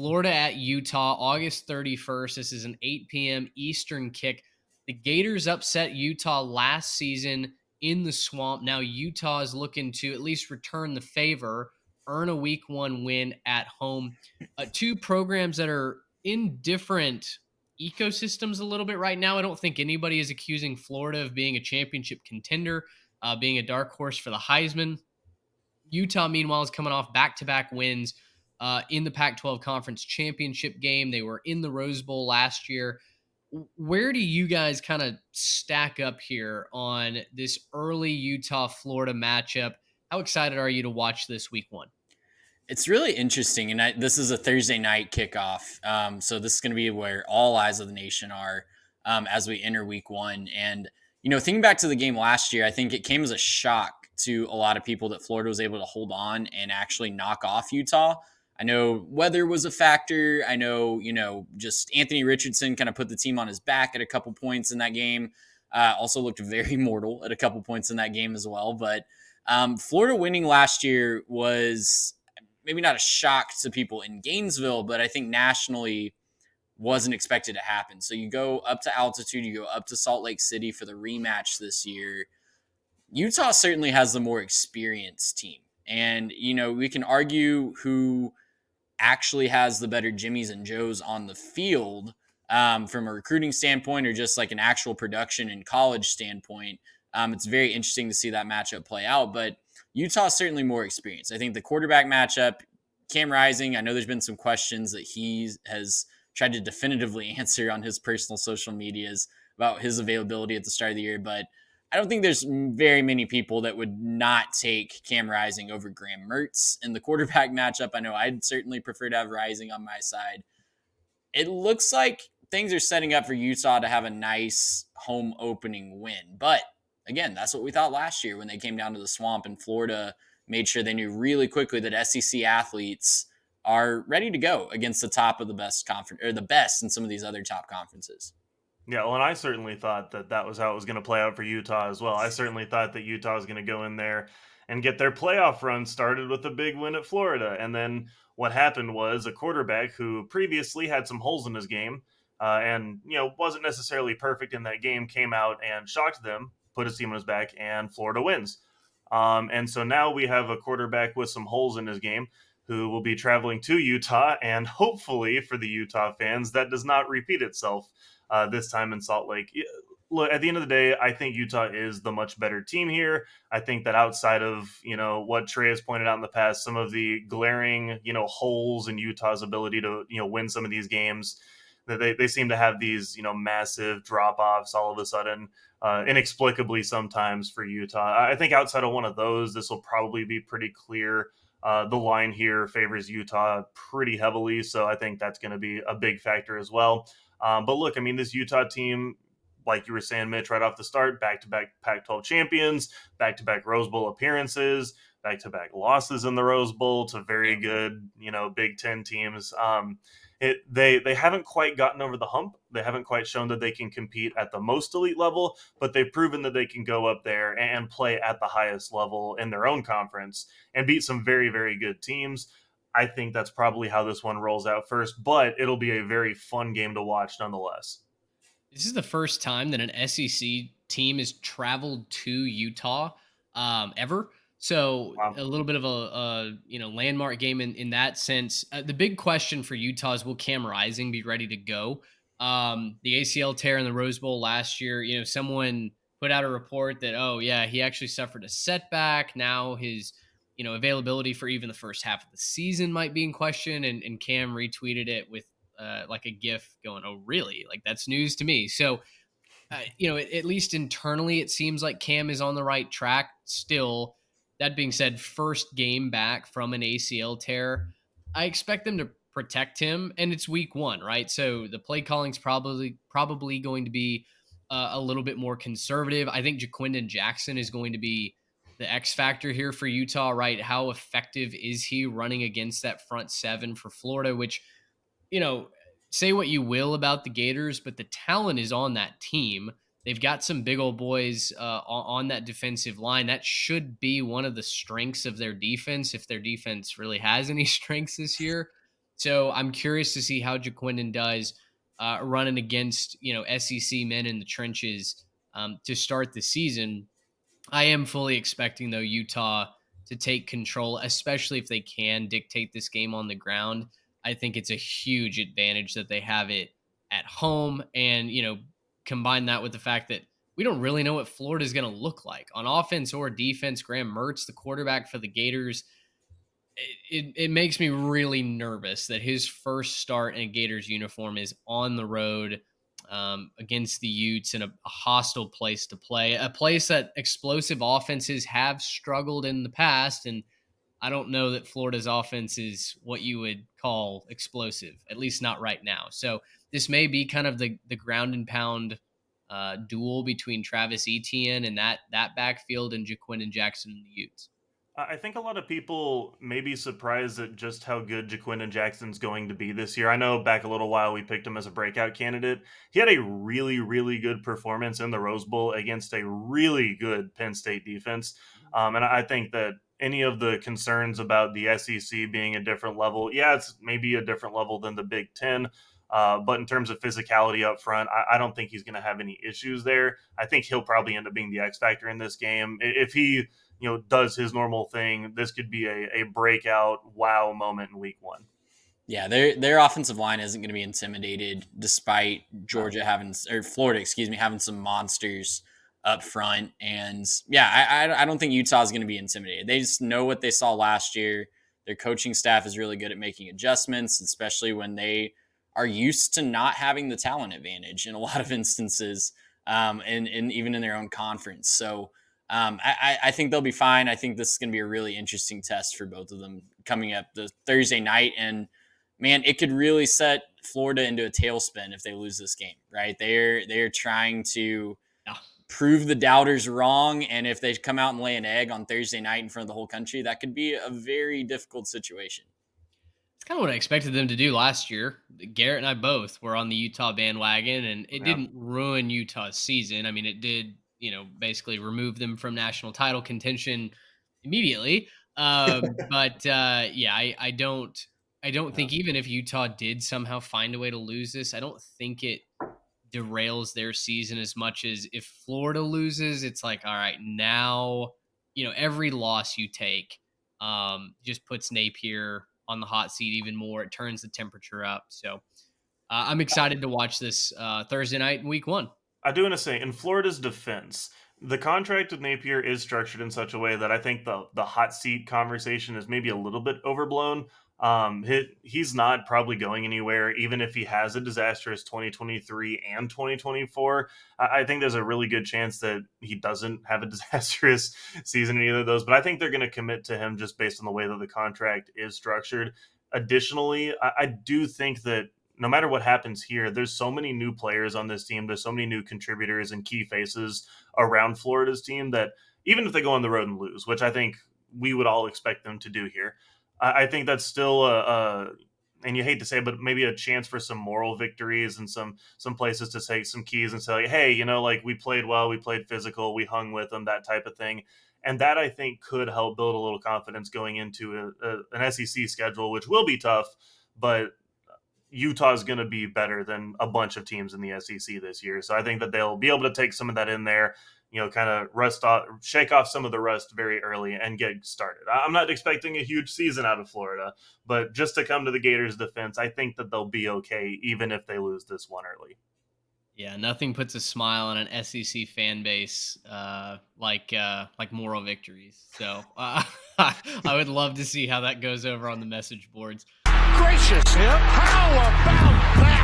Florida at Utah, August 31st. This is an 8 p.m. Eastern kick. The Gators upset Utah last season in the Swamp. Now Utah is looking to at least return the favor, earn a week one win at home. Two programs that are in different ecosystems a little bit right now. I don't think anybody is accusing Florida of being a championship contender, being a dark horse for the Heisman. Utah, meanwhile, is coming off back-to-back wins in the Pac-12 Conference Championship game. They were in the Rose Bowl last year. Where do you guys kind of stack up here on this early Utah-Florida matchup? How excited are you to watch this week one? It's really interesting, and this is a Thursday night kickoff, so this is going to be where all eyes of the nation are as we enter week one. And thinking back to the game last year, I think it came as a shock to a lot of people that Florida was able to hold on and actually knock off Utah. I know weather was a factor. I know, just Anthony Richardson kind of put the team on his back at a couple points in that game. Also looked very mortal at a couple points in that game as well. But Florida winning last year was maybe not a shock to people in Gainesville, but I think nationally wasn't expected to happen. So you go up to altitude, you go up to Salt Lake City for the rematch this year. Utah certainly has the more experienced team. And, we can argue who actually has the better Jimmies and Joes on the field from a recruiting standpoint or just like an actual production and college standpoint. It's very interesting to see that matchup play out. But Utah is certainly more experienced. I think the quarterback matchup, Cam Rising, I know there's been some questions that he has tried to definitively answer on his personal social medias about his availability at the start of the year, but I don't think there's very many people that would not take Cam Rising over Graham Mertz in the quarterback matchup. I know I'd certainly prefer to have Rising on my side. It looks like things are setting up for Utah to have a nice home opening win, but again, that's what we thought last year when they came down to the Swamp and Florida made sure they knew really quickly that SEC athletes are ready to go against the top of the best conference or the best in some of these other top conferences. Yeah, well, and I certainly thought that that was how it was going to play out for Utah as well. I certainly thought that Utah was going to go in there and get their playoff run started with a big win at Florida. And then what happened was a quarterback who previously had some holes in his game and, wasn't necessarily perfect in that game came out and shocked them, put his team on his back, and Florida wins. And so now we have a quarterback with some holes in his game who will be traveling to Utah. And hopefully for the Utah fans, that does not repeat itself this time in Salt Lake. Look, at the end of the day, I think Utah is the much better team here. I think that outside of, what Trey has pointed out in the past, some of the glaring, holes in Utah's ability to, win some of these games, that they seem to have these, massive drop-offs all of a sudden, inexplicably sometimes for Utah. I think outside of one of those, this will probably be pretty clear. The line here favors Utah pretty heavily, so I think that's going to be a big factor as well. But look, I mean, this Utah team, like you were saying, Mitch, right off the start, back-to-back Pac-12 champions, back-to-back Rose Bowl appearances, back-to-back losses in the Rose Bowl to very good, Big Ten teams. They haven't quite gotten over the hump. They haven't quite shown that they can compete at the most elite level, but they've proven that they can go up there and play at the highest level in their own conference and beat some very, very good teams. I think that's probably how this one rolls out first, but it'll be a very fun game to watch nonetheless. This is the first time that an SEC team has traveled to Utah ever. So Wow. a little bit of landmark game in that sense. The big question for Utah is, will Cam Rising be ready to go? The ACL tear in the Rose Bowl last year, someone put out a report that, oh yeah, he actually suffered a setback. Now his availability for even the first half of the season might be in question. And Cam retweeted it with like a GIF going, "Oh, really? Like that's news to me." So, at least internally, it seems like Cam is on the right track still. That being said, first game back from an ACL tear, I expect them to protect him, and it's week one, right? So the play calling's probably going to be a little bit more conservative. I think Jaquindon Jackson is going to be the X factor here for Utah, right? How effective is he running against that front seven for Florida, which say what you will about the Gators, but the talent is on that team. They've got some big old boys on that defensive line. That should be one of the strengths of their defense, if their defense really has any strengths this year. So I'm curious to see how Jaquindon does running against SEC men in the trenches to start the season. I am fully expecting though Utah to take control, especially if they can dictate this game on the ground. I think it's a huge advantage that they have it at home, and combine that with the fact that we don't really know what Florida is going to look like on offense or defense. Graham Mertz, the quarterback for the Gators, it makes me really nervous that his first start in a Gators uniform is on the road against the Utes in a hostile place to play, a place that explosive offenses have struggled in the past. And I don't know that Florida's offense is what you would call explosive, at least not right now. So this may be kind of the ground and pound duel between Travis Etienne and that backfield and Jaquindon Jackson and the Utes. I think a lot of people may be surprised at just how good Jaquindon Jackson's going to be this year. I know back a little while we picked him as a breakout candidate. He had a really, really good performance in the Rose Bowl against a really good Penn State defense. And I think that any of the concerns about the SEC being a different level, yeah, it's maybe a different level than the Big Ten. But in terms of physicality up front, I don't think he's going to have any issues there. I think he'll probably end up being the X factor in this game. If he does his normal thing, this could be a breakout wow moment in week one. Yeah, their offensive line isn't going to be intimidated despite Florida, having some monsters up front. And yeah, I don't think Utah is going to be intimidated. They just know what they saw last year. Their coaching staff is really good at making adjustments, especially when they are used to not having the talent advantage in a lot of instances, and even in their own conference. So I think they'll be fine. I think this is going to be a really interesting test for both of them coming up the Thursday night. And man, it could really set Florida into a tailspin if they lose this game, right? They're trying to prove the doubters wrong. And if they come out and lay an egg on Thursday night in front of the whole country, that could be a very difficult situation. It's kind of what I expected them to do last year. Garrett and I both were on the Utah bandwagon, and it didn't ruin Utah's season. I mean, it did, basically remove them from national title contention immediately. But I don't think even if Utah did somehow find a way to lose this, I don't think it derails their season as much as if Florida loses, it's like, all right, now, every loss you take just puts Napier on the hot seat even more. It turns the temperature up. So I'm excited to watch this Thursday night in week one. I do want to say, in Florida's defense, the contract with Napier is structured in such a way that I think the hot seat conversation is maybe a little bit overblown. He's not probably going anywhere, even if he has a disastrous 2023 and 2024. I think there's a really good chance that he doesn't have a disastrous season in either of those, but I think they're going to commit to him just based on the way that the contract is structured. Additionally, I do think that no matter what happens here, there's so many new players on this team. There's so many new contributors and key faces around Florida's team that even if they go on the road and lose, which I think we would all expect them to do here, I think that's still and you hate to say it, but maybe a chance for some moral victories and some places to take some keys and say, like, hey, we played well, we played physical, we hung with them, that type of thing. And that, I think, could help build a little confidence going into an SEC schedule, which will be tough, but Utah is going to be better than a bunch of teams in the SEC this year. So I think that they'll be able to take some of that in there, kind of shake off some of the rust very early and get started. I'm not expecting a huge season out of Florida, but just to come to the Gators' defense, I think that they'll be okay, even if they lose this one early. Yeah, nothing puts a smile on an SEC fan base like moral victories. So I would love to see how that goes over on the message boards. Gracious, how about that?